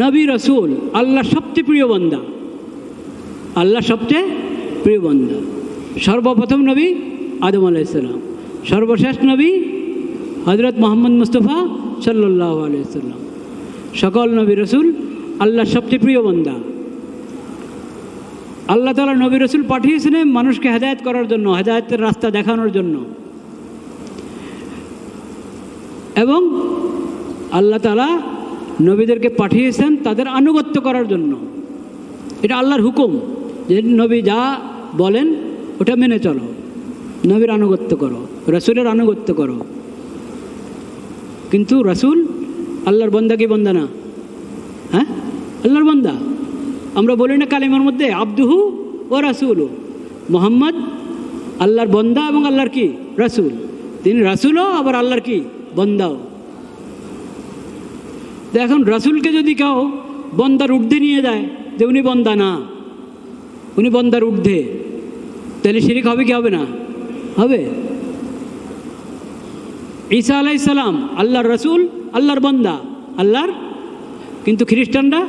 নবী রসুল আল্লাহর সবচেয়ে প্রিয় বান্দা, আল্লাহর সবচেয়ে প্রিয় বান্দা। সর্বপ্রথম নবী আদম আলাইহিস সালাম, সর্বশেষ নবী হযরত মুহাম্মদ মুস্তাফা সাল্লাল্লাহু আলাইহি সাল্লাম। সকল নবী রসুল আল্লাহর সবচেয়ে প্রিয় বান্দা। আল্লাহ তাআলা নবী রসুল পাঠিয়েছিলেন মানুষকে হেদায়েত করার জন্য, হেদায়েতের রাস্তা দেখানোর জন্য। এবং আল্লাহ তাআলা নবীদেরকে পাঠিয়েছেন তাদের আনুগত্য করার জন্য। এটা আল্লাহর হুকুম যে নবী যা বলেন ওটা মেনে চলো, নবীর আনুগত্য করো, রসুলের আনুগত্য করো। কিন্তু রসুল আল্লাহর বান্দা কি বান্দা না? হ্যাঁ, আল্লাহর বান্দা। আমরা বলি না কালিমার মধ্যে আবদুহু ও রাসূলু, মুহাম্মদ আল্লাহর বান্দা এবং আল্লাহর কি রাসূল। তিনি রাসূলও আবার আল্লাহর কি বান্দাও। তো এখন রাসূলকে যদি কেউ বান্দার ঊর্ধ্বে নিয়ে যায় যে উনি বান্দা না, উনি বান্দার ঊর্ধ্বে, তাহলে শিরিক হবে কি হবে না? হবে। ঈসা আলাইহিস সালাম আল্লাহর রাসূল, আল্লাহর বান্দা, আল্লাহর। কিন্তু খ্রিস্টানরা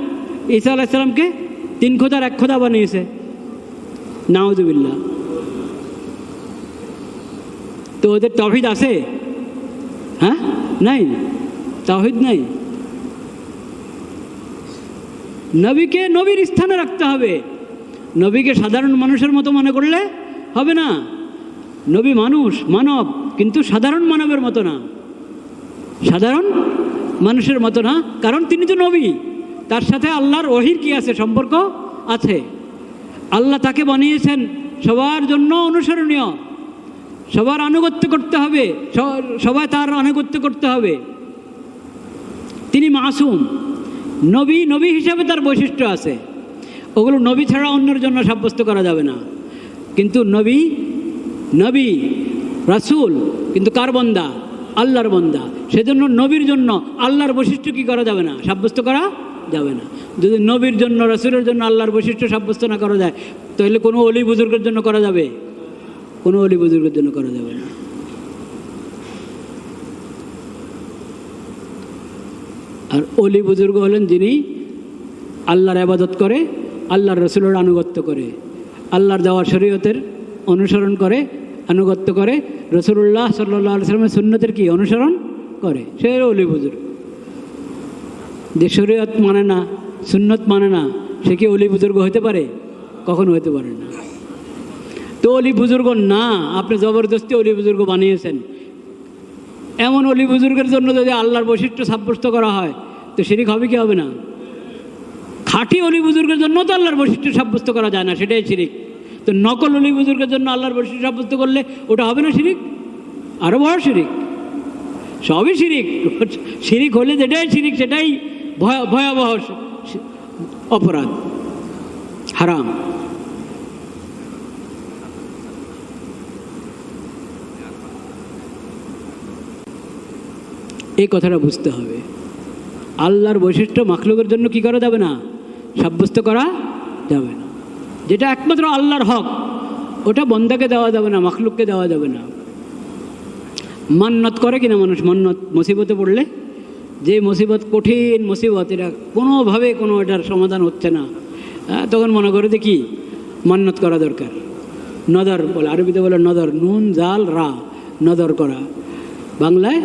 ঈসা আলাইহিস সালামকে 3 খোদার 1 খোদা বানিয়েছে, নাউযুবিল্লাহ। তো ওদের তাওহীদ আছে? হ্যাঁ, নাই, তাওহীদ নাই। নবীকে নবীর স্থানে রাখতে হবে। নবীকে সাধারণ মানুষের মতো মনে করলে হবে না। নবী মানুষ, মানব, কিন্তু সাধারণ মানবের মতো না, সাধারণ মানুষের মতো না। কারণ তিনি তো নবী, তার সাথে আল্লাহর ওহীর কি আছে? সম্পর্ক আছে। আল্লাহ তাকে বানিয়েছেন সবার জন্য অনুসরণীয়, সবার আনুগত্য করতে হবে, সবাই তার আনুগত্য করতে হবে। তিনি মাসুম, নবী, নবী হিসাবে তার বৈশিষ্ট্য আছে, ওগুলো নবী ছাড়া অন্যের জন্য সাব্যস্ত করা যাবে না। কিন্তু নবী, নবী রাসূল কিন্তু কার বান্দা? আল্লাহর বান্দা। সেজন্য নবীর জন্য আল্লাহর বৈশিষ্ট্য কি করা যাবে না? সাব্যস্ত করা যাবে না। যদি নবীর জন্য, রাসূলের জন্য আল্লাহর বৈশিষ্ট্য সাব্যস্ত না করা যায়, তাহলে কোনো অলি বুজুর্গের জন্য করা যাবে? কোনো অলি বুজুর্গের জন্য করা যাবে না। আর অলি বুজুর্গ হলেন যিনি আল্লাহর ইবাদত করে, আল্লাহর রাসূলের আনুগত্য করে, আল্লাহর দেওয়া শরীয়তের অনুসরণ করে, আনুগত্য করে, রাসূলুল্লাহ সাল্লাল্লাহু আলাইহি ওয়াসাল্লামের সুন্নতের কি অনুসরণ করে, সে অলি বুজুর্গ। যে শরীয়ত মানে না, সুন্নত মানে না, সে কি অলি বুজুর্গ হতে পারে? কখনো হতে পারে না। তো অলি বুজুর্গ না, আপনি জবরদস্তি অলি বুজুর্গ বানিয়েছেন। এমন অলি বুজুর্গের জন্য যদি আল্লাহর বৈশিষ্ট্য সাব্যস্ত করা হয় তো শিরিক হবে কি হবে না? খাঁটি অলি বুজুর্গের জন্য তো আল্লাহর বৈশিষ্ট্য সাব্যস্ত করা যায় না, সেটাই শিরিক। তো নকল অলি বুজুর্গের জন্য আল্লাহর বৈশিষ্ট্য সাব্যস্ত করলে ওটা হবে না শিরিক? আরও বড় শিরিক। সবই শিরিক। শিরিক হলে যেটাই শিরিক সেটাই ভয়াবহ অপরাধ, হারাম। এই কথাটা বুঝতে হবে। আল্লাহর বৈশিষ্ট্য মাখলুকের জন্য কি করা যাবে না? সাব্যস্ত করা যাবে না। যেটা একমাত্র আল্লাহর হক ওটা বন্দাকে দেওয়া যাবে না, মাখলুককে দেওয়া যাবে না। মান্নত করে কিনা মানুষ? মান্নত মুসিবতে পড়লে, যে মুসিবত কঠিন মুসিবত, এটা কোনোভাবে কোনো এটার সমাধান হচ্ছে না, তখন মনে করে যে কি মান্নত করা দরকার। নদর বলে, আরবিতে বলে নদর, নুন জাল রা, নদর করা। বাংলায়,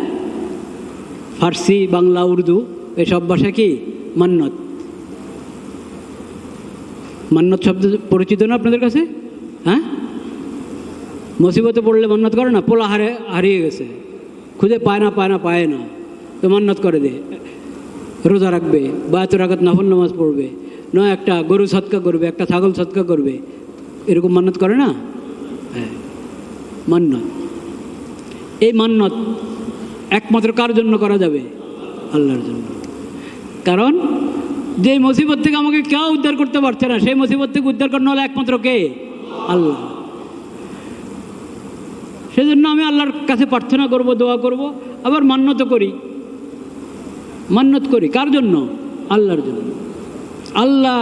ফার্সি, বাংলা, উর্দু এসব ভাষায় কি মান্নত। মান্নত শব্দ পরিচিত না আপনাদের কাছে? হ্যাঁ, মুসিবতে পড়লে মান্নত করে না, পোলা হারিয়ে গেছে, খুঁজে পায় না, পায় না, তো মান্নত করে দে, রোজা রাখবে বা এত রাকাত নফল নামাজ পড়বে, নয় একটা গরু সৎকা করবে, একটা ছাগল সৎকা করবে, এরকম মান্নত করে না? হ্যাঁ, মান্নত। এই মান্নত একমাত্র কার জন্য করা যাবে? আল্লাহর জন্য। কারণ যে মুসিবত থেকে আমাকে কেউ উদ্ধার করতে পারছে না, সেই মুসিবত থেকে উদ্ধার করানো হলে একমাত্র কে? আল্লাহ। সেজন্য আমি আল্লাহর কাছে প্রার্থনা করব, দোয়া করব, আবার মান্নত করি। মান্নত করি কার জন্য? আল্লাহর জন্য। আল্লাহ,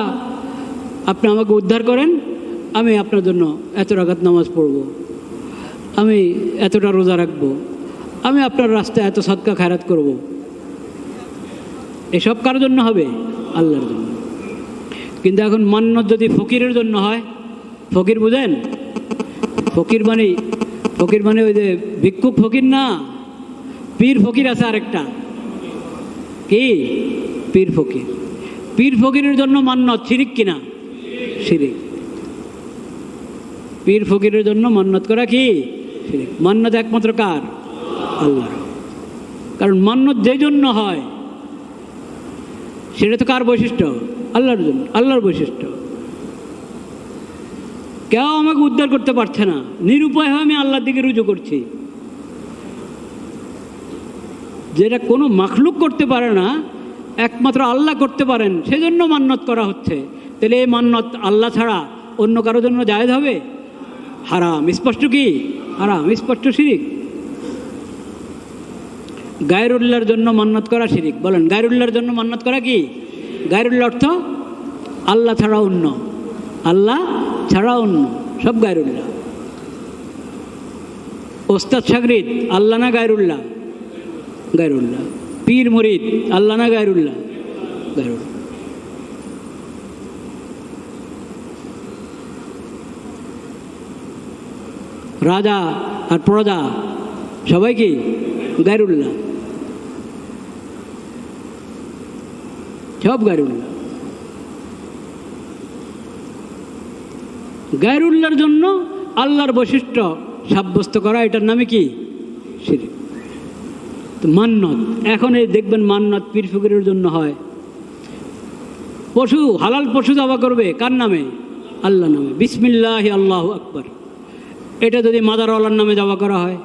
আপনি আমাকে উদ্ধার করেন, আমি আপনার জন্য এত রাকাত নামাজ পড়ব, আমি এতটা রোজা রাখবো, আমি আপনার রাস্তায় এত সদকা খায়রাত করব। এসব কার জন্য হবে? আল্লাহর জন্য। কিন্তু এখন মান্নত যদি ফকিরের জন্য হয়, ফকির বুঝেন? ফকির মানে ওই যে ভিক্ষুক ফকির না, পীর ফকির আছে আরেকটা, কি? পীর ফকির। পীর ফকিরের জন্য মান্নত শিরিক কিনা? শিরিক। পীর ফকিরের জন্য মান্নত করা কি? শিরিক। মান্নত একমাত্র কার? আল্লাহর। কারণ মান্নত যে জন্য হয় সেটা তো কার বৈশিষ্ট্য? আল্লাহর জন্য, আল্লাহর বৈশিষ্ট্য। কেউ আমাকে উদ্ধার করতে পারছে না, নিরুপায় হয়ে আমি আল্লাহর দিকে রুজু করছি। যেটা কোনো মাখলুক করতে পারে না, একমাত্র আল্লাহ করতে পারেন, সেজন্য মান্নত করা হচ্ছে। তাহলে এই মান্নত আল্লাহ ছাড়া অন্য কারোর জন্য জায়েজ হবে? হারাম। স্পষ্ট কি? হারাম, স্পষ্ট শিরিক। গায়রুল্লাহর জন্য মান্নত করা শিরিক। বলেন, গায়রুল্লাহর জন্য মান্নত করা কি? গায়রুল্লাহ অর্থ আল্লাহ ছাড়া অন্য, আল্লাহ ছাড়া অন্য, সব গায়রুল্লাহ। ওস্তাদ শাগরিদ আল্লাহ না গায়রুল্লাহ? গায়রুল্লাহ। পীর মুরিদ আল্লাহ না গায়রুল্লাহ? গায়রুল্লাহ। রাজা আর প্রজা সবাই কি? গায়রুল্লাহ, সব গায়রুল্লাহ। গায়রুল্লাহর জন্য আল্লাহর বৈশিষ্ট্য সাব্যস্ত করা, এটার নামে কি? শিরক। তো মান্নত, এখন এই দেখবেন মান্নত পীর ফকিরের জন্য হয়। পশু, হালাল পশু জবা করবে কার নামে? আল্লাহ নামে। বিসমিল্লাহ আল্লাহু আকবার। এটা যদি মাদারওয়ালার নামে জবা করা হয়,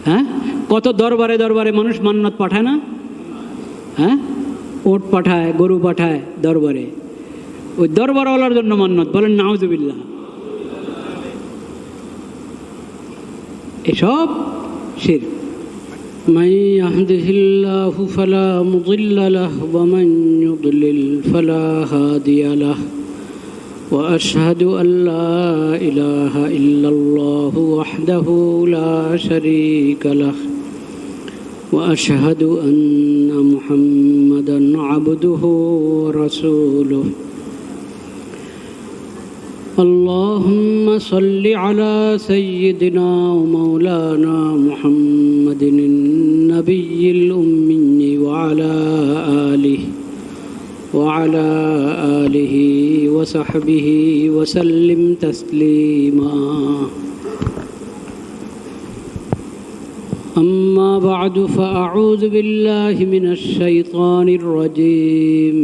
হ্যাঁ, কত দরবারে দরবারে মানুষ মান্নত পাঠায় না? হ্যাঁ, ওট পাঠায়, গরু পাঠায় দরবারে, ওই দরবারওয়ালার জন্য মান্নত। বলেন নাউজুবিল্লাহ। এসব শিরক। মান ইয়াহদিহিল্লাহু ফালা মুদিল্লা লাহু ওয়া মান ইউদ্লিল ফালা হাদিয়া লাহু ওয়া আশহাদু আল্লা ইলাহা ইল্লাল্লাহু ওয়াহদাহু লা শারীকা লাহু ওয়া আশহাদু আন্না মুহাম্মাদান আবদুহু ওয়া রাসূলুহু। اللهم صل على سيدنا ومولانا محمد النبي الأمي وعلى آله وصحبه وسلم تسليما. أما بعد فأعوذ بالله من الشيطان الرجيم.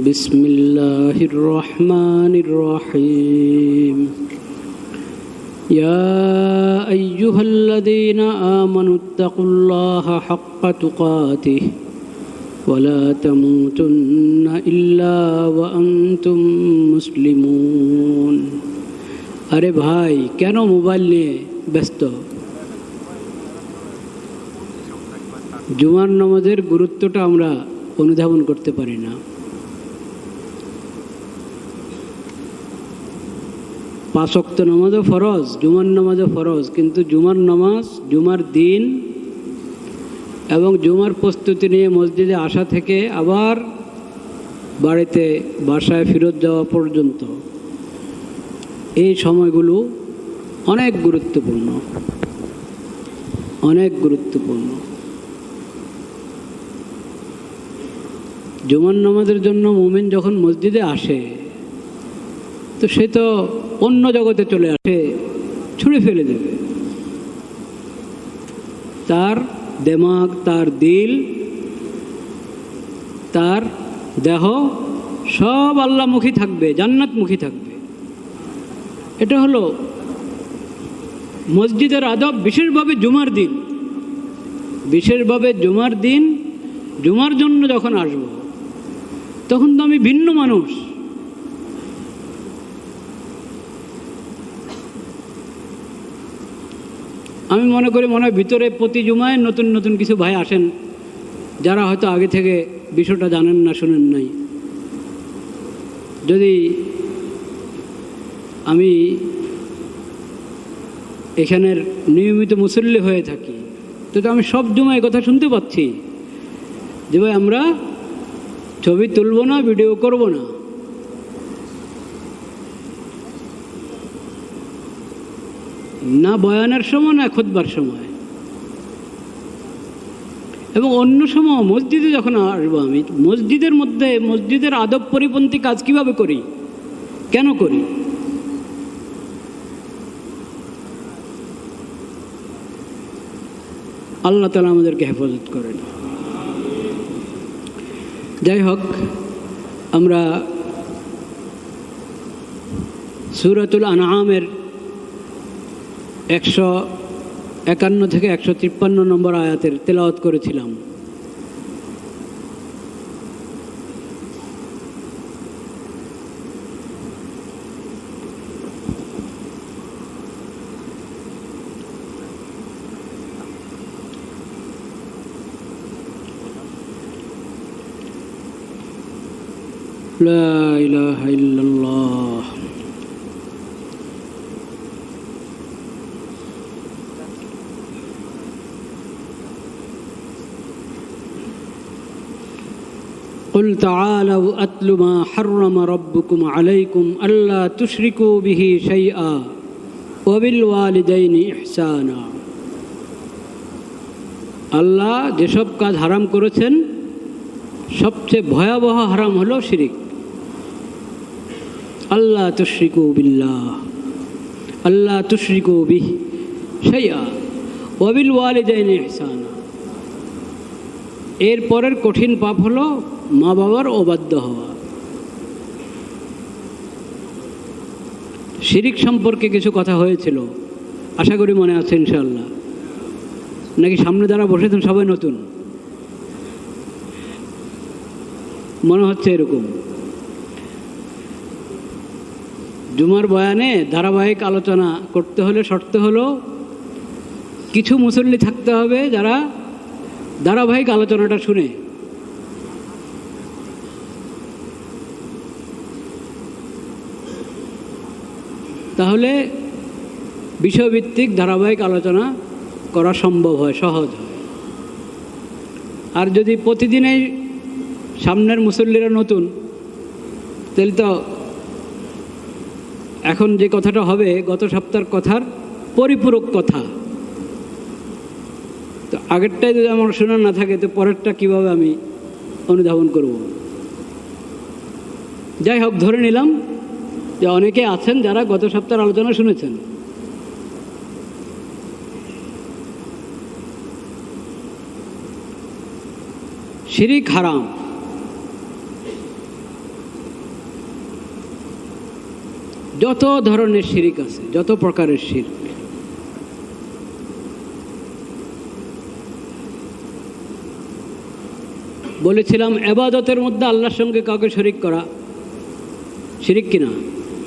بسم الله الرحمن الرحيم. يا أيها الذين آمنوا اتقوا الله حق تقاته ولا تموتن إلا وأنتم مسلمون. আরে ভাই, কেন মোবাইল নিয়ে ব্যস্ত? জুমার নামাজের গুরুত্বটা আমরা অনুধাবন করতে পারি না। 5 ওয়াক্ত নামাজও ফরজ, জুমার নামাজও ফরজ, কিন্তু জুমার নামাজ, জুমার দিন এবং জুমার প্রস্তুতি নিয়ে মসজিদে আসা থেকে আবার বাড়িতে বাসায় ফেরত যাওয়া পর্যন্ত এই সময়গুলো অনেক গুরুত্বপূর্ণ, অনেক গুরুত্বপূর্ণ। জুমার নামাজের জন্য মুমিন যখন মসজিদে আসে, তো সে তো অন্য জগতে চলে আসে, ছুঁড়ে ফেলে দেবে। তার দিমাগ, তার দিল, তার দেহ সব আল্লাহমুখী থাকবে, জান্নাতমুখী থাকবে। এটা হলো মসজিদের আদব। বিশেষভাবে জুমার দিন, বিশেষভাবে জুমার দিন, জুমার জন্য যখন আসব, তখন তো আমি ভিন্ন মানুষ। আমি মনে করি মনে হয় ভিতরে প্রতি জুমায় নতুন নতুন কিছু ভাই আসেন, যারা হয়তো আগে থেকে বিষয়টা জানেন না, শুনেন নাই। যদি আমি এখানের নিয়মিত মুসল্লি হয়ে থাকি, তো আমি সব জুমায় কথা শুনতে পাচ্ছি যে ভাই আমরা ছবি তুলব না, ভিডিও করব না। না বয়ানের সময়, না খুতবার সময়, এবং অন্য সময় মসজিদে যখন আসবো, আমি মসজিদের মধ্যে মসজিদের আদব পরিপন্থী কাজ কিভাবে করি, কেন করি? আল্লাহ তাআলা আমাদেরকে হেফাজত করেন। যাই হোক, আমরা সূরাতুল আনআমের 151 থেকে 153 নম্বর আয়াতের তেলাওয়াত করেছিলাম। লা ইলাহা ইল্লাল্লাহ। قل تعالوا أتل ما حرم ربكم عليكم ألا تشركوا به شيئا وبالوالدين إحسانا। আল্লাহ যেসব কাজ হারাম করেছেন সবচেয়ে ভয়াবহ হারাম হলো শিরিক। আল্লাহ তুশরিকু বিল্লাহ, আল্লাহ তুশরিকু বিহি শাইআ ওয়া বিল ওয়ালিদাইনি ইহসানা। এর পরের কঠিন পাপ হলো মা বাবার অবাধ্য হওয়া। শিরিক সম্পর্কে কিছু কথা হয়েছিল, আশা করি মনে আছে ইনশাআল্লাহ। নাকি সামনে যারা বসেছেন সবাই নতুন? মনে হচ্ছে এরকম। জুমার বয়ানে ধারাবাহিক আলোচনা করতে হলে শর্ত হলো কিছু মুসল্লি থাকতে হবে যারা ধারাবাহিক আলোচনাটা শুনে। তাহলে বিষয়ভিত্তিক ধারাবাহিক আলোচনা করা সম্ভব হয়, সহজ হয়। আর যদি প্রতিদিনই সামনের মুসল্লিরা নতুন, তাহলে তো এখন যে কথাটা হবে গত সপ্তাহের কথার পরিপূরক কথা, তো আগেরটাই যদি আমার শোনা না থাকে তো পরেরটা কিভাবে আমি অনুধাবন করব? যাই হোক, ধরে নিলাম যে অনেকে আছেন যারা গত সপ্তাহের আলোচনা শুনেছেন। শিরিক হারাম। যত ধরনের শিরিক আছে, যত প্রকারের শিরক, বলেছিলাম ইবাদতের মধ্যে আল্লাহর সঙ্গে কাউকে শরিক করা শিরিক কিনা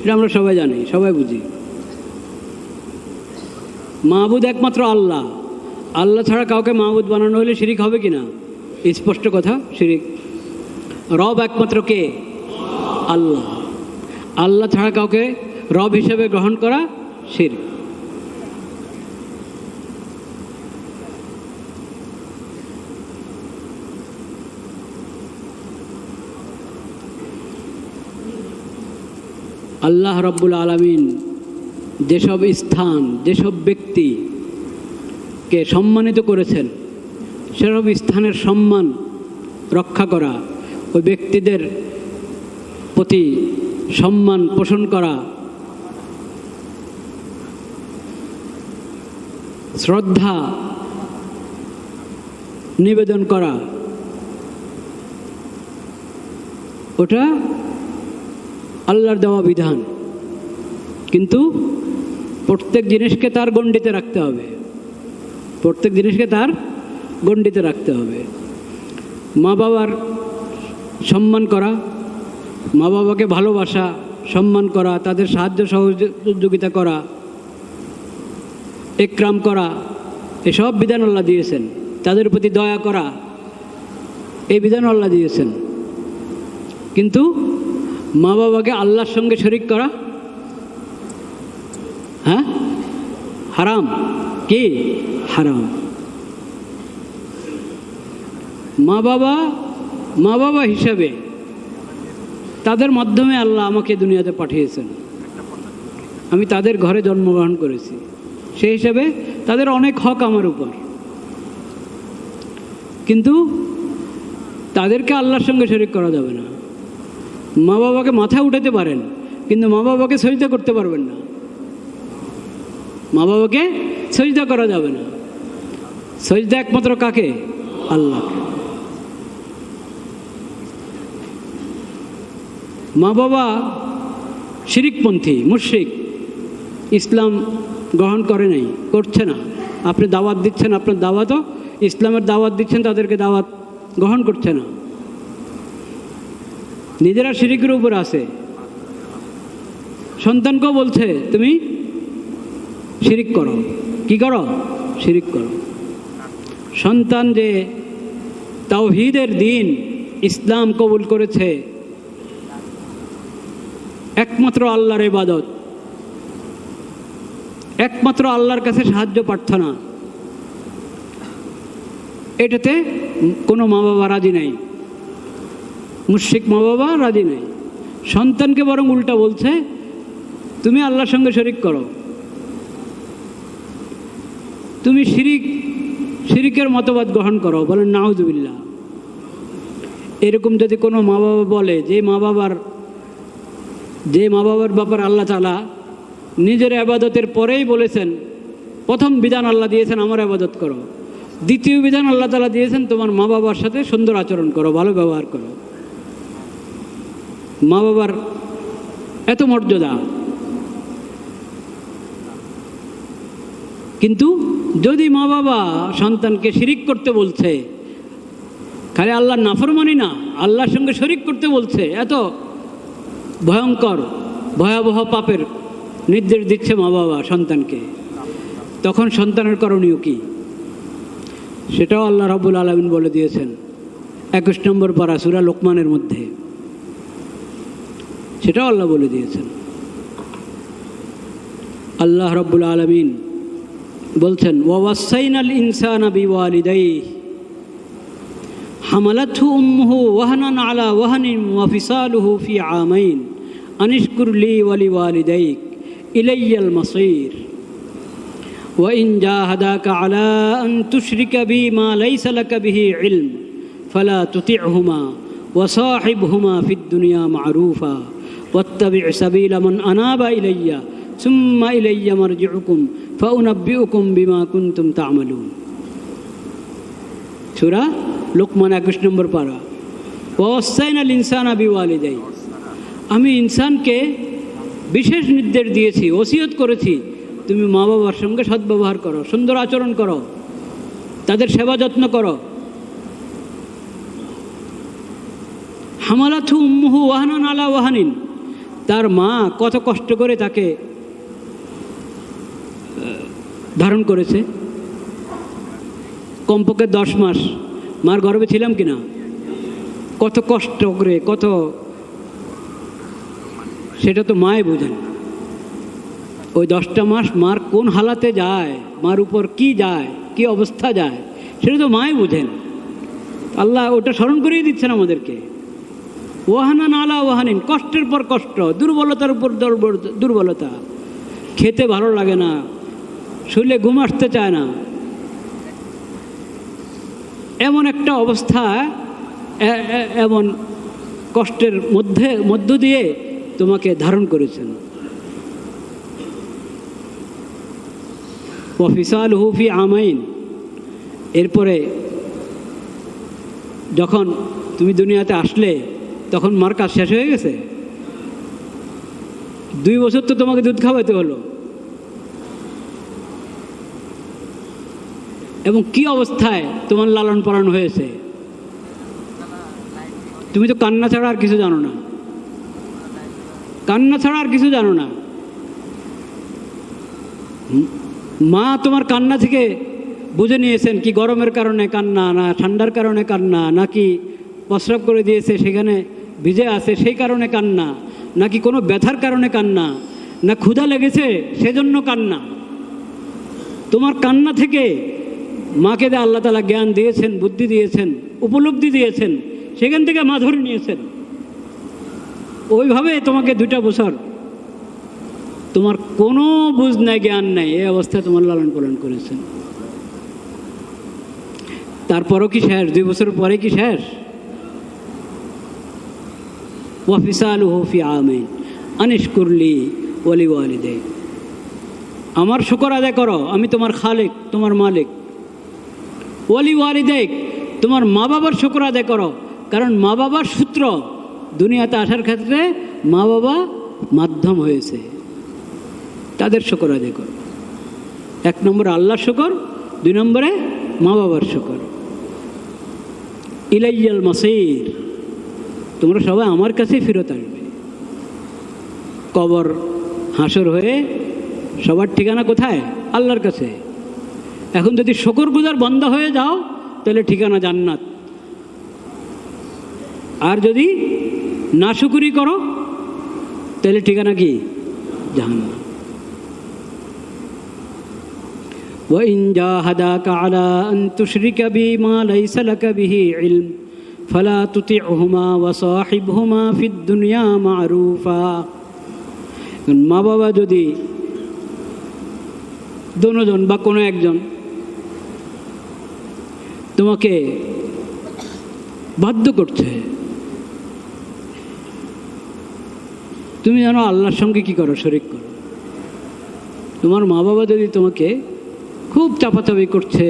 এটা আমরা সবাই জানি, সবাই বুঝি। মাবুদ একমাত্র আল্লাহ, আল্লাহ ছাড়া কাউকে মাবুদ বানানো হলে শিরিক হবে কিনা? স্পষ্ট কথা, শিরিক। রব একমাত্র কে? আল্লাহ। আল্লাহ ছাড়া কাউকে রব হিসেবে গ্রহণ করা শিরক। আল্লাহ রব্বুল আলামিন যেসব স্থান, যেসব ব্যক্তিকে সম্মানিত করেছেন, সেসব স্থানের সম্মান রক্ষা করা, ওই ব্যক্তিদের প্রতি সম্মান পোষণ করা, শ্রদ্ধা নিবেদন করা, ওটা আল্লাহর দেওয়া বিধান। কিন্তু প্রত্যেক জিনিসকে তার গণ্ডিতে রাখতে হবে, প্রত্যেক জিনিসকে তার গণ্ডিতে রাখতে হবে। মা বাবার সম্মান করা, মা বাবাকে ভালোবাসা, সম্মান করা, তাদের সাহায্য সহযোগিতা করা, ইকরাম করা, এসব বিধান আল্লাহ দিয়েছেন। তাদের প্রতি দয়া করা, এই বিধান আল্লাহ দিয়েছেন। কিন্তু মা বাবাকে আল্লাহর সঙ্গে শরিক করা হারাম। কি হারাম? মা বাবা হিসাবে তাদের মাধ্যমে আল্লাহ আমাকে দুনিয়াতে পাঠিয়েছেন। আমি তাদের ঘরে জন্মগ্রহণ করেছি, সেই হিসাবে তাদের অনেক হক আমার উপর। কিন্তু তাদেরকে আল্লাহর সঙ্গে শরীক করা যাবে না। মা বাবাকে মাথায় উঠাতে পারেন, কিন্তু মা বাবাকে সজদা করতে পারবেন না। মা বাবাকে সজদা করা যাবে না। সজদা একমাত্র কাকে? আল্লাহ। মা বাবা শিরিকপন্থী, মুশরিক, ইসলাম গ্রহণ করে নাই, করছে না। আপনি দাওয়াত দিচ্ছেন, আপনার দাওয়াতও ইসলামের দাওয়াত দিচ্ছেন, তাদেরকে দাওয়াত গ্রহণ করছে না। নিজেরা শিরিকের উপর আছে। সন্তানকেও বলছে তুমি শিরিক করো। কি করো? শিরিক করো। সন্তান যে তাওহীদের দ্বীন ইসলাম কবুল করেছে, একমাত্র আল্লাহর ইবাদত, একমাত্র আল্লাহর কাছে সাহায্য প্রার্থনা, এটাতে কোনো মা বাবা রাজি নাই। মুশরিক মা বাবা রাজি নাই। সন্তানকে বরং উল্টা বলছে তুমি আল্লাহর সঙ্গে শরিক করো, তুমি শিরিকের মতবাদ গ্রহণ করো। বলেন নাউজুবিল্লাহ। এরকম যদি কোনো মা বাবা বলে, যে মা বাবার ব্যাপার আল্লাহ তাআলা নিজের আবাদতের পরেই বলেছেন, প্রথম বিধান আল্লাহ দিয়েছেন আমার আবাদত করো, দ্বিতীয় বিধান আল্লাহ তাআলা দিয়েছেন তোমার মা বাবার সাথে সুন্দর আচরণ করো, ভালো ব্যবহার করো। মা বাবার এত মর্যাদা। কিন্তু যদি মা বাবা সন্তানকে শিরিক করতে বলছে, খালি আল্লাহর নাফরমানি না, আল্লাহর সঙ্গে শরিক করতে বলছে, এত ভয়ঙ্কর ভয়াবহ পাপের নির্দেশ দিচ্ছে মা বাবা সন্তানকে, তখন সন্তানের করণীয় কি? সেটাও আল্লাহ রাব্বুল আলামিন বলে দিয়েছেন 21 নম্বর পারা সূরা লোকমানের মধ্যে। সেটাও আল্লাহ বলে দিয়েছেন। আল্লাহ রাব্বুল আলামিন বলছেন ওয়াসাইনাল ইনসানা বিওয়ালিদাইহি হামালাতহু উম্মুহু ওয়াহনান আলা ওয়াহনিন ওয়া ফিসালুহু ফি আমাইন আনিশকুর লি ওয়া লিওয়ালিদাইক ইলাইয়াল মাসীর ওয়া ইন জাহাদাকা আলা আন তুশরিকা বি মা লাইসা লাকা বিহি ইলম ফালা তুতি'হুমা ওয়া সাহিবহুমা ফিদ দুনিয়া মা'রুফা ওয়াত্তাবি' সাবিলা মান আনাবা ইলাইয়া সুম্মা ইলাইয়া মারজি'ুকুম ফাউনাব্বিউকুম বিমা কুনতুম তা'মালুন। সূরা লোকমান 21 নম্বর পারা। ওয়াসাইনাল ইনসানা বিওয়ালিদাইহি, আমি ইনসানকে বিশেষ নির্দেশ দিয়েছি, ওসিয়ত করেছি, তুমি মা বাবার সঙ্গে সদ্ব্যবহার করো, সুন্দর আচরণ করো, তাদের সেবা যত্ন করো। হামালাতহু উম্মুহু ওয়াহনান আলা ওয়াহনিন, তার মা কত কষ্ট করে তাকে ধারণ করেছে। কমপক্ষে 10 মাস মার গর্ভে ছিলাম কিনা, কত কষ্ট করে, কত, সেটা তো মায়ে বোঝেন। ওই 10টা মাস মার কোন হালাতে যায়, মার উপর কি যায়, কি অবস্থা যায়, সেটা তো মায়ে বোঝেন। আল্লাহ ওটা স্মরণ করিয়ে দিচ্ছেন আমাদেরকে। ওয়াহানান আলা ওয়াহানিন, কষ্টের পর কষ্ট, দুর্বলতার উপর দুর্বলতা, খেতে ভালো লাগে না, শুলে ঘুম আসতে চায় না, এমন একটা অবস্থা, এমন কষ্টের মধ্য দিয়ে তোমাকে ধারণ করেছেন। ওয়া ফিসালুহু ফি আমাইন, এরপরে যখন তুমি দুনিয়াতে আসলে তখন মার কাজ শেষ হয়ে গেছে। 2 বছর তো তোমাকে দুধ খাওয়াতে হলো, এবং কি অবস্থায় তোমার লালন পালন হয়েছে, তুমি তো কান্না ছাড়া আর কিছু জানো না, কান্না ছাড়া আর কিছু জানো না। মা তোমার কান্না থেকে বুঝে নিয়েছেন কি গরমের কারণে কান্না, না ঠান্ডার কারণে কান্না, নাকি প্রস্রাব করে দিয়েছে সেখানে ভিজে আছে সেই কারণে কান্না, নাকি কোনো ব্যথার কারণে কান্না, না ক্ষুধা লেগেছে সেজন্য কান্না। তোমার কান্না থেকে মাকে আল্লাহ তাআলা জ্ঞান দিয়েছেন, বুদ্ধি দিয়েছেন, উপলব্ধি দিয়েছেন, সেখান থেকে মা ধরে নিয়েছেন। ওইভাবে তোমাকে 2টা বছর তোমার কোনো বুঝ নাই, জ্ঞান নাই, এই অবস্থায় তোমার লালন পালন করেছেন। তারপরও কি শেষ? 2 বছর পরে কি শেষ? ওয়াফিসালুহু ফি আমাইন আনিশকুরলি ওয়ালি ওয়ালিদাইক। আমার শুকর আদায় করো, আমি তোমার খালিক, তোমার মালিক। ওয়ালি ওয়ালিদাইক, তোমার মা বাবার শুকর আদায় করো, কারণ মা বাবার সূত্র দুনিয়াতে আসার ক্ষেত্রে মা বাবা মাধ্যম হয়েছে, তাদের শুকর আদায় করো। 1 নম্বরে আল্লাহর শুকর, 2 নম্বরে মা বাবার শুকর। ইলাইয়াল মাসির, তোমরা সবাই আমার কাছেই ফেরত আসবে। কবর হাসর হয়ে সবার ঠিকানা কোথায়? আল্লাহর কাছে। এখন যদি শুকরগুজার বন্ধ হয়ে যাও তাহলে ঠিকানা জান্নাত, আর যদি নাশুকরি করো তাহলে ঠিকানা কি? জাহান্নাম। وإن جاهداك على أن تشرك بي ما ليس لك به علم فلا تطعهما وصاحبهما في الدنيا معروفا। মা বাবা যদি দুজন বা কোনো একজন তোমাকে বাধ্য করছে, তুমি জানো আল্লাহর সঙ্গে কি করো? শরীক করো। তোমার মা বাবা যদি তোমাকে খুব চাপাচাপি করছে,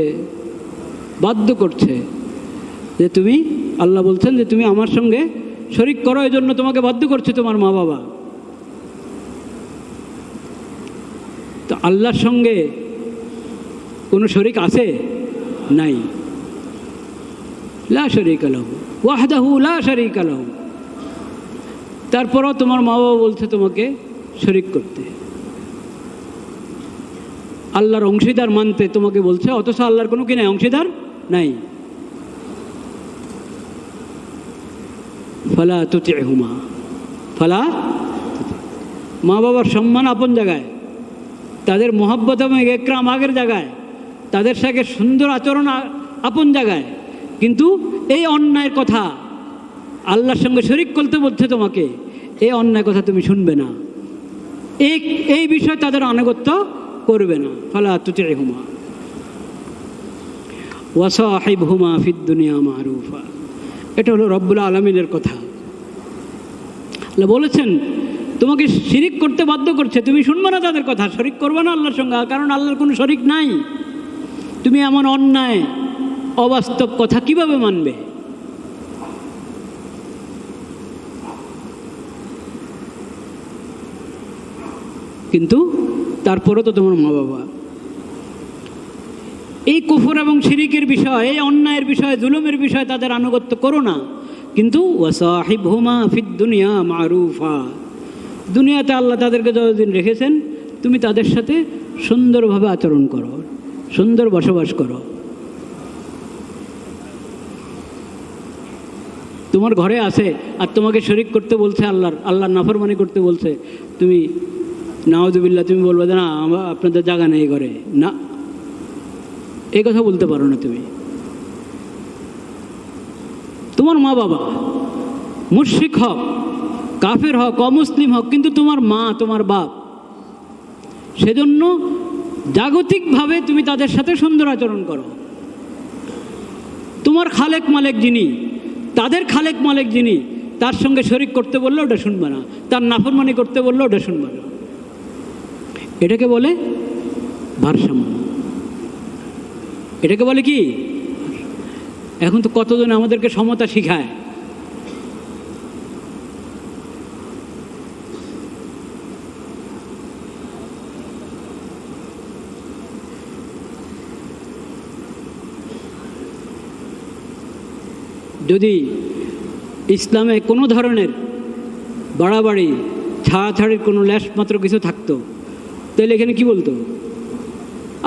বাধ্য করছে যে তুমি, আল্লাহ বলছেন যে তুমি আমার সঙ্গে শরীক করো, এই জন্য তোমাকে বাধ্য করছে তোমার মা বাবা, তো আল্লাহর সঙ্গে কোনো শরীক আছে? নাই। লা শারীকা লাহু ওয়াহদাহু লা শারীকা লাহু। তারপরও তোমার মা বাবা বলছে তোমাকে শরীক করতে, আল্লাহর অংশীদার মানতে তোমাকে বলছে, অথচ আল্লাহর কোনো কি নাই? অংশীদার নাই। ফালা তুতিহুমা, ফালা, মা বাবার সম্মান আপন জায়গায়, তাদের মহব্বত এবং একরাম আগের জায়গায়, তাদের সাথে সুন্দর আচরণ আপন জায়গায়, কিন্তু এই অন্যায়ের কথা আল্লাহর সঙ্গে শরীক করতে বলছে তোমাকে, এই অন্যায় কথা তুমি শুনবে না, এই বিষয়ে তাদের আনুগত্য করবে না। ফালা তুতিহুমা ওয়া সাহিবহুমা ফিদ দুনিয়া মারুফা। এটা হলো রব্বুল আলামিনের কথা। আল্লাহ বলেছেন তোমাকে শিরিক করতে বাধ্য করছে, তুমি শুনবে না তাদের কথা, শরিক করবে না আল্লাহর সঙ্গে, কারণ আল্লাহর কোনো শরিক নাই। তুমি এমন অন্যায় অবাস্তব কথা কিভাবে মানবে? কিন্তু তারপরে তো তোমার মা বাবা এই কুফর এবং শিরিকের বিষয়, এই অন্যায়ের বিষয়, জুলুমের বিষয় তাদের আনুগত্য করো না, কিন্তু ওয়াসাহিবহুমা ফিদ দুনিয়া মারুফা। দুনিয়াতে আল্লাহ তাদেরকে যতদিন রেখেছেন তুমি তাদের সাথে সুন্দরভাবে আচরণ করো, সুন্দর বসবাস করো। তোমার ঘরে আছে আর তোমাকে শরিক করতে বলছে, আল্লাহর নাফরমানি করতে বলছে, তুমি নাউযুবিল্লাহ তুমি বলবে যে না আপনাদের জায়গা নেই ঘরে, না, এই কথা বলতে পারো না তুমি। তোমার মা বাবা মুশরিক হোক, কাফের হোক, অমুসলিম হোক, কিন্তু তোমার মা, তোমার বাপ, সেজন্য জাগতিকভাবে তুমি তাদের সাথে সুন্দর আচরণ করো। তোমার খালেক মালেক যিনি, তাদের খালেক মালেক যিনি, তার সঙ্গে শরিক করতে বললে ওটা শুনবে না, তার নাফরমানি করতে বললে ওটা শুনবে না। এটাকে বলে ভারসাম্য। এটাকে বলে কি? এখন তো কতজন আমাদেরকে সমতা শিখায়। যদি ইসলামে কোনো ধরনের বাড়াবাড়ি, ছাড়াছাড়ির কোনো লেশ মাত্র কিছু থাকতো, তাহলে এখানে কি বলতো?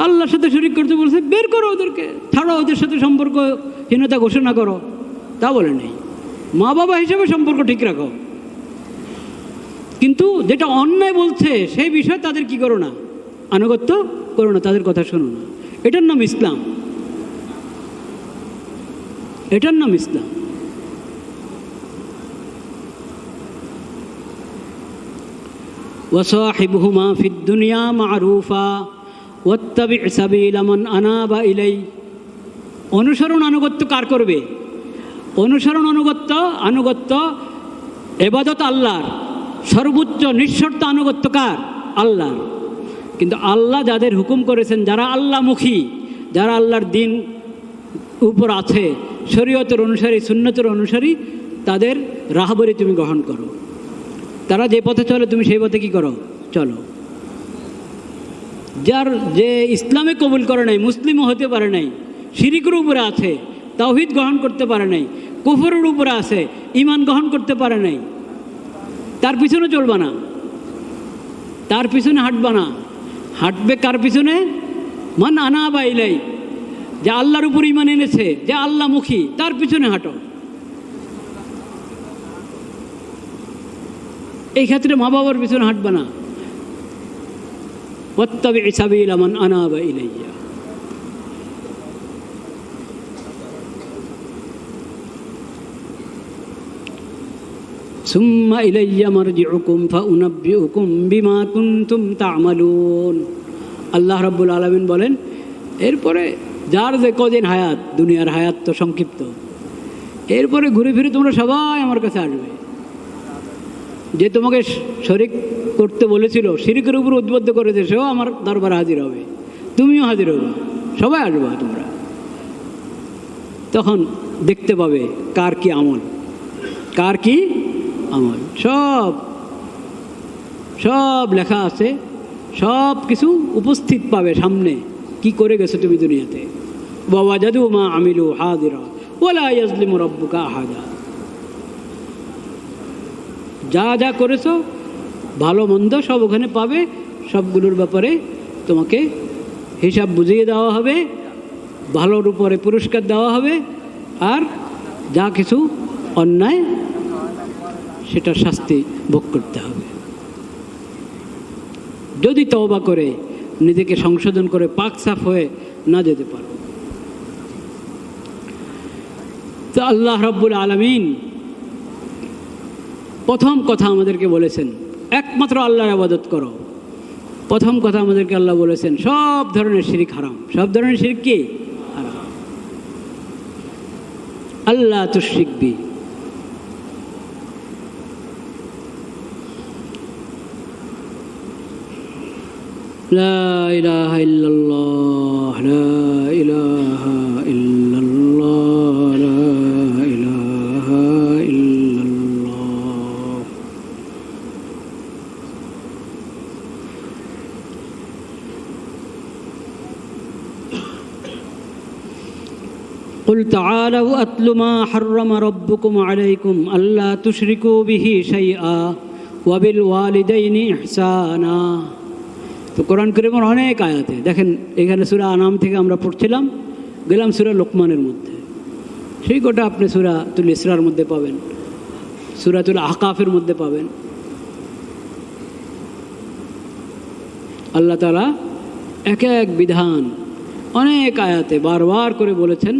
আল্লাহর সাথে শরিক করতে বলছে, বের করো ওদেরকে, ছাড়ো, ওদের সাথে সম্পর্কহীনতা ঘোষণা করো, তা বলে নেই। মা বাবা হিসেবে সম্পর্ক ঠিক রাখো, কিন্তু যেটা অন্যায় বলছে সেই বিষয়ে তাদের কি করো না? আনুগত্য করো না, তাদের কথা শোনো না। এটার নাম ইসলাম। এটার নাম ইসলাম। ওয়াসাহিবহুমা ফিদ দুনিয়া মারুফা ওয়াত্তাবি' সাবিলা মান আনাবা ইলাই। অনুসরণ আনুগত্য কার করবে? অনুসরণ আনুগত্য ইবাদত আল্লাহর, সর্বোচ্চ নিঃশর্ত আনুগত্য কার? আল্লাহর। কিন্তু আল্লাহ যাদের হুকুম করেছেন, যারা আল্লাহমুখী, যারা আল্লাহর দিন উপর আছে, শরীয়তের অনুসারী, সুন্নতের অনুসারী, তাদের রাহবরি তুমি গ্রহণ করো। তারা যে পথে চলে তুমি সেই পথে কি করো? চলো। যে ইসলামে কবুল করে নাই, মুসলিমও হতে পারে নাই, শিরিকের উপরে আছে, তাওহীদ গ্রহণ করতে পারে নাই, কুফরের উপরে আছে, ঈমান গ্রহণ করতে পারে নাই, তার পিছনে চলবা না, তার পিছনে হাঁটবা না। হাঁটবে কার পিছনে? মান আনাবা ইলাই, যে আল্লাহর উপর ঈমান এনেছে, যে আল্লাহমুখী, তার পিছনে হাঁটো। এই ক্ষেত্রে মা বাবার পিছনে হাঁটবা না। ওয়াত্তাবি' সাবিলা মান আনাবা ইলাইয়া। সুম্মা ইলাইয়া মারজিউকুম ফাউনাব্বিউকুম বিমা কুনতুম তা'মালুন। আল্লাহ রাব্বুল আলামিন বলেন, এরপরে যার যে কদিন হায়াত, দুনিয়ার হায়াত তো সংক্ষিপ্ত, এরপরে ঘুরে ফিরে তোমরা সবাই আমার কাছে আসবে। যে তোমাকে শরিক করতে বলেছিল, শিরকের উপর উদ্বুদ্ধ করেছে, সেও আমার দরবারে হাজির হবে, তুমিও হাজির হবে, সবাই আসবে তোমরা। তখন দেখতে পাবে কার কি আমল, কার কি আমল। সব লেখা আছে, সব কিছু উপস্থিত পাবে সামনে, কি করে গেছো তুমি দুনিয়াতে। ওয়াজাদু মা আমিলু হাদিরা ওয়ালা ইয়াজলিমু রাব্বুকা আহাদা। যা যা করেছো, ভালো মন্দ সব ওখানে পাবে। সবগুলোর ব্যাপারে তোমাকে হিসাব বুঝিয়ে দেওয়া হবে, ভালোর উপরে পুরস্কার দেওয়া হবে, আর যা কিছু অন্যায় সেটার শাস্তি ভোগ করতে হবে। যদি তওবা করে নিজেকে সংশোধন করে পাক সাফ হয়ে না যেতে পারো। তো আল্লাহ রাব্বুল আলামিন প্রথম কথা আমাদেরকে বলেছেন, একমাত্র আল্লাহর ইবাদত করো। প্রথম কথা আমাদেরকে আল্লাহ বলেছেন, সব ধরনের শিরক হারাম। সব ধরনের শিরক কি? হারাম। আল্লাহ তুশরিক বি। লা ইলাহা ইল্লাল্লাহ, লা ইলাহা ইল্লাল্লাহ, লা ইলাহা ইল্লাল্লাহ। قل تعالوا أتل ما حرم ربكم عليكم ألا تشركوا به شيئا وبالوالدين إحسانا। তো কোরআন কারীমের অনেক আয়াতে দেখেন, এখানে সূরা আনাম থেকে আমরা পড়ছিলাম, গেলাম সূরা লোকমানের মধ্যে, সেই গোটা আপনি সূরাতুল ইসরার মধ্যে পাবেন, সূরাতুল আহকাফের মধ্যে পাবেন। আল্লাহ তাআলা এক এক বিধান অনেক আয়াতে বারবার করে বলেছেন,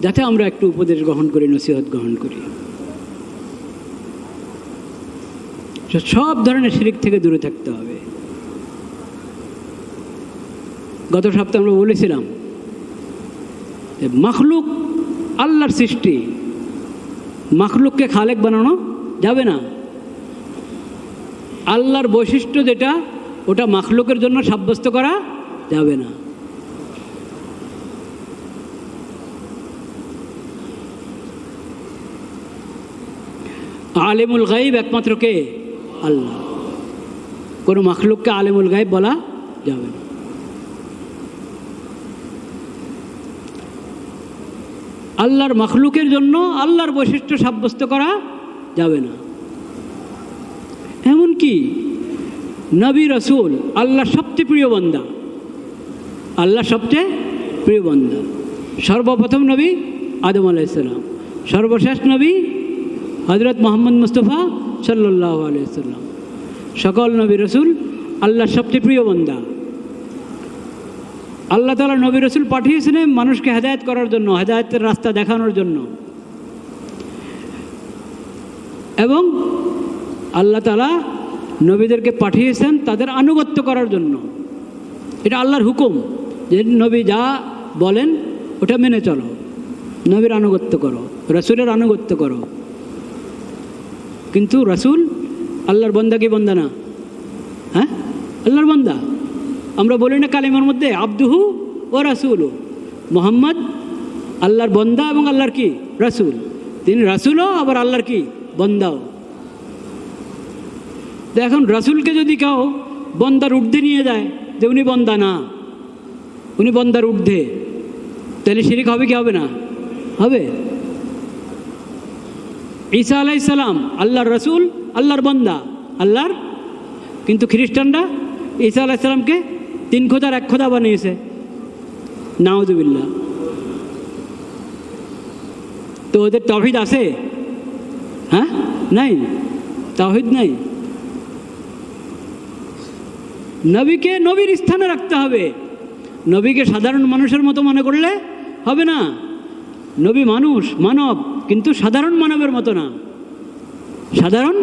যাতে আমরা একটু উপদেশ গ্রহণ করি, নসিহত গ্রহণ করি, সব ধরনের শিরক থেকে দূরে থাকতে হবে। গত সপ্তাহে আমরা বলেছিলাম যে মাখলুক আল্লাহর সৃষ্টি, মাখলুককে খালেক বানানো যাবে না। আল্লাহর বৈশিষ্ট্য যেটা, ওটা মাখলুকের জন্য সাব্যস্ত করা যাবে না। আলিমুল গায়ব একমাত্র কে? আল্লাহ। কোনো মাখলুককে আলিমুল গায়ব বলা যাবে না। আল্লাহর মাখলুকের জন্য আল্লাহর বৈশিষ্ট্য সাব্যস্ত করা যাবে না। এমনকি নবী রাসূল, আল্লাহর সবচেয়ে প্রিয় বান্দা, আল্লাহর সবচেয়ে প্রিয় বান্দা, সর্বপ্রথম নবী আদম আলাইহিস সালাম, সর্বশেষ নবী হযরত মুহাম্মদ মুস্তাফা সাল্লাল্লাহু আলাইহি ওয়াসাল্লাম, সকল নবী রাসূল আল্লাহর সবচেয়ে প্রিয় বান্দা। আল্লাহ তাআলা নবী রাসূল পাঠিয়েছিলেন মানুষকে হেদায়েত করার জন্য, হেদায়েতের রাস্তা দেখানোর জন্য। এবং আল্লাহ তাআলা নবীদেরকে পাঠিয়েছেন তাদের আনুগত্য করার জন্য। এটা আল্লাহর হুকুম যে নবী যা বলেন ওটা মেনে চলো, নবীর আনুগত্য করো, রাসূলের আনুগত্য করো। কিন্তু রাসূল আল্লাহর বান্দা কি বান্দা না? হ্যাঁ, আল্লাহর বান্দা। আমরা বলি না কালিমার মধ্যে আবদুহু ও রাসূলু, মুহাম্মদ আল্লাহর বান্দা এবং আল্লাহর কি রাসূল। তিনি রাসূলও আবার আল্লাহর কি বান্দাও। তো এখন রাসূলকে যদি কেউ বান্দার ঊর্ধ্বে নিয়ে যায় যে উনি বান্দা না, উনি বান্দার ঊর্ধ্বে, তাহলে শিরিক হবে কি হবে না? হবে। ঈসা আলাইহিস সালাম আল্লাহর রাসূল, আল্লাহর বান্দা, আল্লাহর। কিন্তু খ্রিস্টানরা ঈসা আলাইহিস সালামকে 3 খোদার 1 খোদা বানিয়েছে, নাউযুবিল্লাহ। তো ওদের তাওহীদ আছে? হ্যাঁ, নাই, তাওহীদ নাই। নবীকে নবীর স্থানে রাখতে হবে। নবীকে সাধারণ মানুষের মতো মনে করলে হবে না। নবী মানুষ, মানব, কিন্তু সাধারণ মানবের মতো না, সাধারণ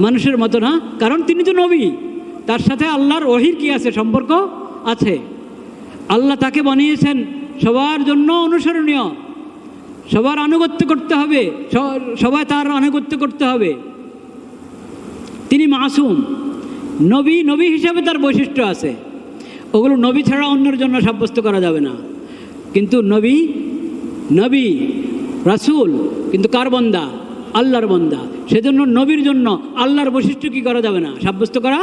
মানুষের মতো না। কারণ তিনি তো নবী, তার সাথে আল্লাহর ওহীর কি আছে? সম্পর্ক আছে। আল্লাহ তাকে বানিয়েছেন সবার জন্য অনুসরণীয়, সবার আনুগত্য করতে হবে, সবাই তার আনুগত্য করতে হবে। তিনি মাসুম, নবী, নবী হিসাবে তার বৈশিষ্ট্য আছে, ওগুলো নবী ছাড়া অন্যের জন্য সাব্যস্ত করা যাবে না। কিন্তু নবী, নবী রাসূল কিন্তু কার বান্দা? আল্লাহর বান্দা। সেজন্য নবীর জন্য আল্লাহর বৈশিষ্ট্য কি করা যাবে না? সাব্যস্ত করা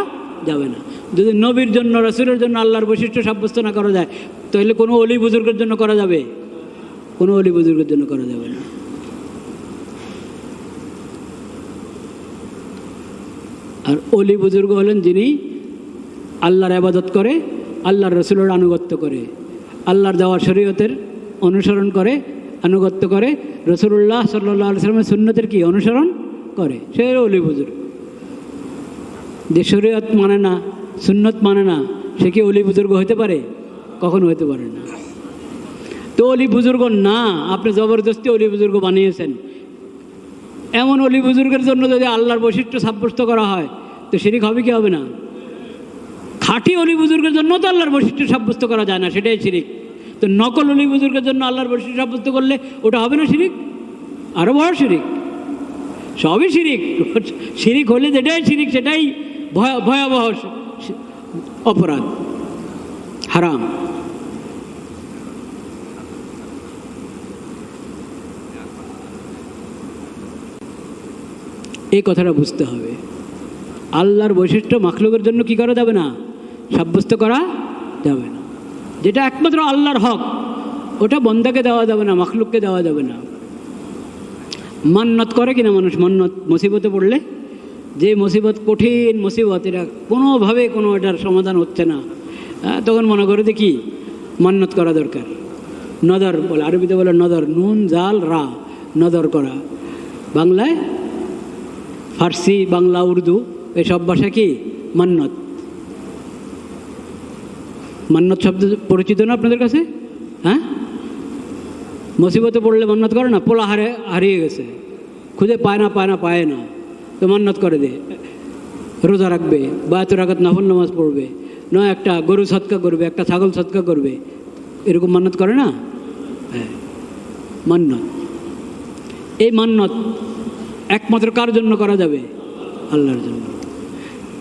যাবে না। যদি নবীর জন্য, রাসূলের জন্য আল্লাহর বৈশিষ্ট্য সাব্যস্ত না করা যায়, তাহলে কোনো অলি বুজুর্গের জন্য করা যাবে? কোনো অলি বুজুর্গের জন্য করা যাবে না। আর অলি বুজুর্গ হলেন যিনি আল্লাহর ইবাদত করে, আল্লাহর রাসূলের আনুগত্য করে, আল্লাহর দেওয়া শরীয়তের অনুসরণ করে, আনুগত্য করে, রাসূলুল্লাহ সাল্লাল্লাহু আলাইহি ওয়াসাল্লামের সুন্নতের কি অনুসরণ করে, সে অলি বুজুর্গ। যে শরীয়ত মানে না, সুন্নত মানে না, সে কি অলি বুজুর্গ হতে পারে? কখনো হতে পারে না। তো অলি বুজুর্গ না, আপনি জবরদস্তি অলি বুজুর্গ বানিয়েছেন। এমন অলি বুজুর্গের জন্য যদি আল্লাহর বৈশিষ্ট্য সাব্যস্ত করা হয়, তো শিরিক হবে কি হবে না? খাঁটি অলি বুজুর্গের জন্য তো আল্লাহর বৈশিষ্ট্য সাব্যস্ত করা যায় না, সেটাই শিরিক। তো নকল অলি বুজুর্গের জন্য আল্লাহর বৈশিষ্ট্য সাব্যস্ত করলে ওটা হবে না শিরিক? আরও বড় শিরিক। সবই শিরিক। শিরিক হলে যেটাই শিরিক সেটাই ভয়াবহ অপরাধ, হারাম। এই কথাটা বুঝতে হবে। আল্লাহর বৈশিষ্ট্য মাখলুকের জন্য কি করা যাবে না? সাব্যস্ত করা যাবে না। যেটা একমাত্র আল্লাহর হক, ওটা বন্দাকে দেওয়া যাবে না, মাখলুককে দেওয়া যাবে না। মান্নত করে কিনা মানুষ? মান্নত মুসিবতে পড়লে, যে মুসিবত কঠিন মুসিবত, এটা কোনোভাবে কোনো এটার সমাধান হচ্ছে না, তখন মনে করে যে কি মান্নত করা দরকার। নদর বলে, আরবিতে বলে নদর, নুন জাল রা, নদর করা। বাংলায়, ফার্সি, বাংলা, উর্দু এসব ভাষা কি মান্নত। মান্নত শব্দ পরিচিত না আপনাদের কাছে? হ্যাঁ, মুসিবতে পড়লে মান্নত করে না? পোলা হারিয়ে গেছে, খুঁজে পায় না, পায় না, তো মান্নত করে দে, রোজা রাখবে, বা এত রাকাত নফল নামাজ পড়বে, নয় একটা গরু সৎকা করবে, একটা ছাগল সৎকা করবে, এরকম মান্নত করে না? হ্যাঁ, মান্নত। এই মান্নত একমাত্র কার জন্য করা যাবে? আল্লাহর জন্য।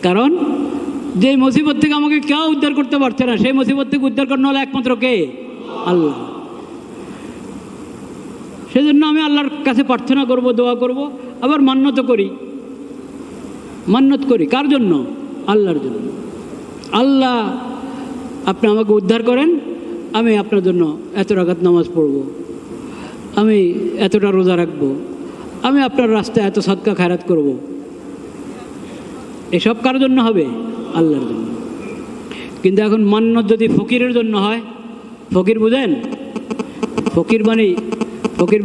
কারণ যে মুসিবত থেকে আমাকে কেউ উদ্ধার করতে পারছে না, সেই মুসিবত থেকে উদ্ধার করানো হলে একমাত্র কে? আল্লাহ। সেজন্য আমি আল্লাহর কাছে প্রার্থনা করব, দোয়া করব, আবার মান্নত করি। মান্নত করি কার জন্য? আল্লাহর জন্য। আল্লাহ, আপনি আমাকে উদ্ধার করেন, আমি আপনার জন্য এত রাকাত নামাজ পড়ব, আমি এতটা রোজা রাখবো, আমি আপনার রাস্তায় এত সদকা খায়রাত করব। এসব কার জন্য হবে? আল্লাহর জন্য। কিন্তু এখন মান্নত যদি ফকিরের জন্য হয়, ফকির বুঝেন? ফকির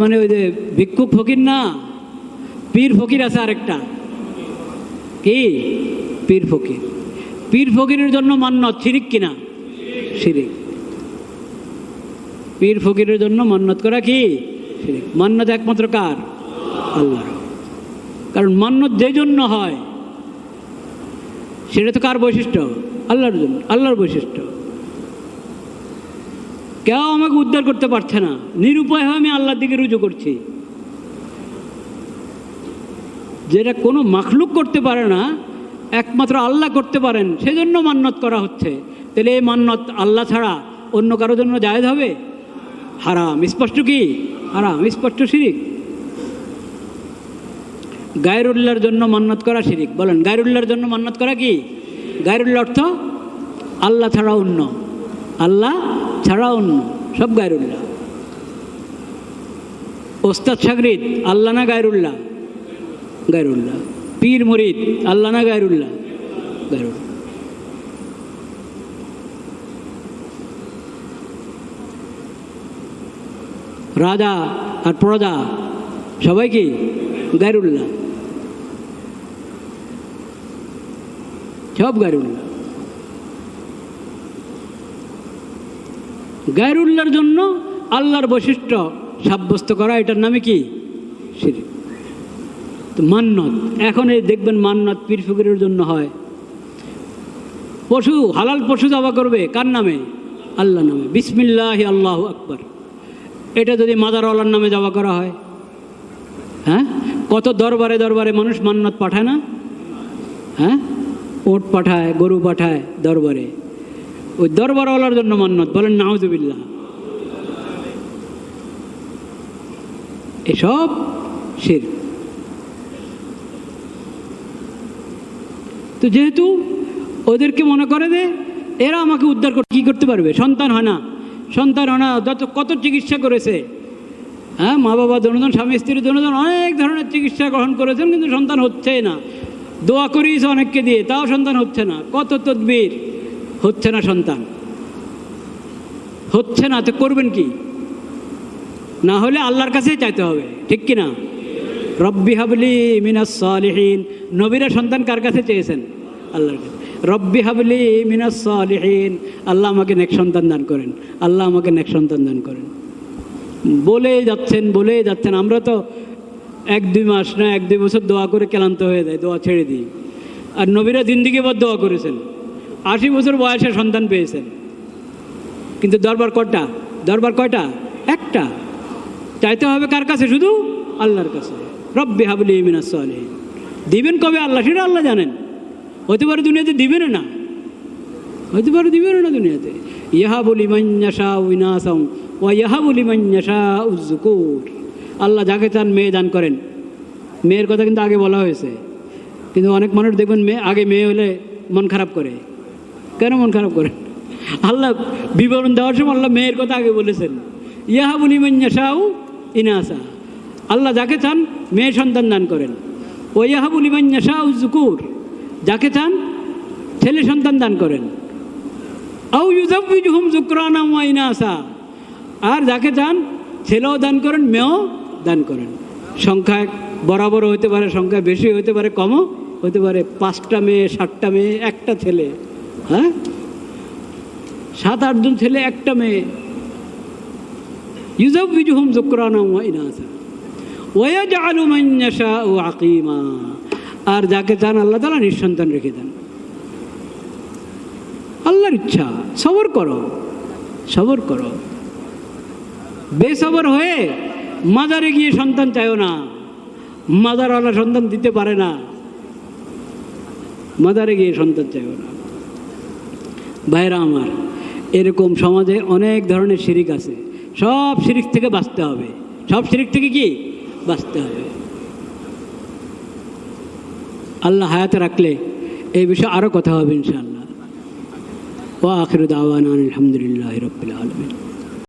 মানে ওই যে ভিক্ষুক ফকির না, পীর ফকির আছে আরেকটা। কি? পীর ফকির। পীর ফকিরের জন্য মান্নত শিরিক কিনা? শিরিক। পীর ফকিরের জন্য মান্নত করা কি? শিরিক। মান্নত একমাত্র কার? আল্লাহর। কারণ মান্যত যে জন্য হয় সেটা তো কার বৈশিষ্ট্য? আল্লাহর জন্য, আল্লাহর বৈশিষ্ট্য। কেউ আমাকে উদ্ধার করতে পারছে না, নিরুপায় হয়ে আমি আল্লাহর দিকে রুজু করছি। যেটা কোনো মাখলুক করতে পারে না, একমাত্র আল্লাহ করতে পারেন, সেজন্য মান্যত করা হচ্ছে। তাহলে এই মান্যত আল্লাহ ছাড়া অন্য কারোর জন্য জায়েজ হবে? হারাম, স্পষ্ট কি? হারাম, স্পষ্ট শিরিক। গায়রুল্লাহর জন্য মান্যত করা শিরিক। বলেন, গায়রুল্লাহর জন্য মান্যত করা কি? গায়রুল্লাহ অর্থ আল্লাহ ছাড়া অন্য, আল্লাহ ছাড়া অন্য, সব গায়রুল্লাহ। ওস্তাদ শাগরিদ আল্লাহ না গায়রুল্লাহ? গায়রুল্লাহ। পীর মুরিদ আল্লাহ না গায়রুল্লাহ? গায়রুল্লাহ। রাজা আর প্রজা সবাই কি? গায়রুল্লাহ, সব গায়রুল্লাহ। গায়রুল্লাহর জন্য আল্লাহর বৈশিষ্ট্য সাব্যস্ত করা, এটার নামে কি? শিরক। তো মান্যত, এখন এই দেখবেন মান্যত পীর ফকিরের জন্য হয়। পশু, হালাল পশু জবা করবে কার নামে? আল্লাহ নামে, বিসমিল্লাহি আল্লাহু আকবার। এটা যদি মাজারওয়ালার নামে জবা করা হয়, হ্যাঁ, কত দরবারে দরবারে মানুষ মান্যত পাঠায় না? হ্যাঁ, ওট পাঠায়, গরু পাঠায় দরবারে, ওই দরবারওয়ালার জন্য মান্যত। বলেন নাউজুবিল্লাহ। এসব শিরক। তো যেহেতু ওদেরকে মনে করে যে এরা আমাকে উদ্ধার করতে, কী করতে পারবে? সন্তান হয় না, সন্তান হয় না, যত কত চিকিৎসা করেছে, হ্যাঁ, মা বাবা দুজন, স্বামী স্ত্রী দুজন অনেক ধরনের চিকিৎসা গ্রহণ করেছেন, কিন্তু সন্তান হচ্ছে না। দোয়া করিয়েছে অনেককে দিয়ে, তাও সন্তান হচ্ছে না। কত তদবির, হচ্ছে না, সন্তান হচ্ছে না। তো করবেন কি? না হলে আল্লাহর কাছেই চাইতে হবে, ঠিক কি না? রব্বি হাবলি মিনাস সালিহিন। নবীরা সন্তান কার কাছে চেয়েছেন? আল্লাহর কাছে। রব্বি হাবলি মিনাস সালিহিন, আল্লাহ আমাকে নেক সন্তান দান করেন, আল্লাহ আমাকে নেক সন্তান দান করেন। বলেই যাচ্ছেন, বলেই যাচ্ছেন। আমরা তো 1-2 মাস না 1-2 বছর দোয়া করে ক্লান্ত হয়ে যায়, দোয়া ছেড়ে দিই। আর নবীরা জিন্দিগিভর দোয়া করেছেন, 80 বছর বয়সে সন্তান পেয়েছেন। কিন্তু দরবার কয়টা? দরবার কয়টা? একটা। চাইতে হবে কার কাছে? শুধু আল্লাহর কাছে। রব্বি হাবলি মিনাস সালিহিন। দিবেন কবে আল্লাহ, সেটা আল্লাহ জানেন। হতে পারে দুনিয়াতে দিবেন না, হতে পারে দিবেন না দুনিয়াতে। ইয়াহাবু লিমান ইয়াশাউ ইনাসাম ওয়া ইয়াহাবু লিমান ইয়াশাউ যুকুর। আল্লাহ যাকে চান মেয়ে দান করেন। মেয়ের কথা কিন্তু আগে বলা হয়েছে, কিন্তু অনেক মানুষ দেখবেন আগে মেয়ে হলে মন খারাপ করে। কেন মন খারাপ করে? আল্লাহ বিবরণ দেওয়ার সময় আল্লাহ মেয়ের কথা আগে বলেছেন। ইয়াহাবু লিমান ইয়াশাউ ইনাসা, আল্লাহ যাকে চান মেয়ে সন্তান দান করেন। ও ইয়াহাবু লিমান ইয়াশাউ যুকুর, যাকে চান ছেলে সন্তান দান করেন। আউ ইউযাব্বিজুহুম যুকরানা ওয়া ইনাসা, আর যাকে চান ছেলেও দান করেন, মেয়েও দান করেন। সংখ্যায় বরাবর হতে পারে, সংখ্যায় বেশি হতে পারে, কমও হতে পারে। 5টা মেয়ে, 7টা মেয়ে, একটা ছেলে, হ্যাঁ, 7-8 জন ছেলে, একটা মেয়ে। ইউযাব্বিজুহুম যুকরানা ওয়া ইনাসা ওয়া ইয়াজআলু মান ইয়াশাউ আকিমা, আর যাকে চান আল্লাহ তাআলা নিঃসন্তান রেখে দেন। আল্লাহর ইচ্ছা। সবর করো, সবর করো। বেসবর হয়ে মাজারে গিয়ে সন্তান চাইও না। মাজারওয়ালা সন্তান দিতে পারে না, মাজারে গিয়ে সন্তান চাইও না। ভাইরা আমার, এরকম সমাজে অনেক ধরনের শিরিক আছে। সব শিরিক থেকে বাঁচতে হবে, সব শিরিক থেকে কি বাঁচতে হবে। আল্লাহ হায়াতে রাখলে এই বিষয়ে আরও কথা হবে ইনশাআল্লাহ। ওয়া আখিরু দাওয়ানা আলহামদুলিল্লাহি রাব্বিল আলামিন।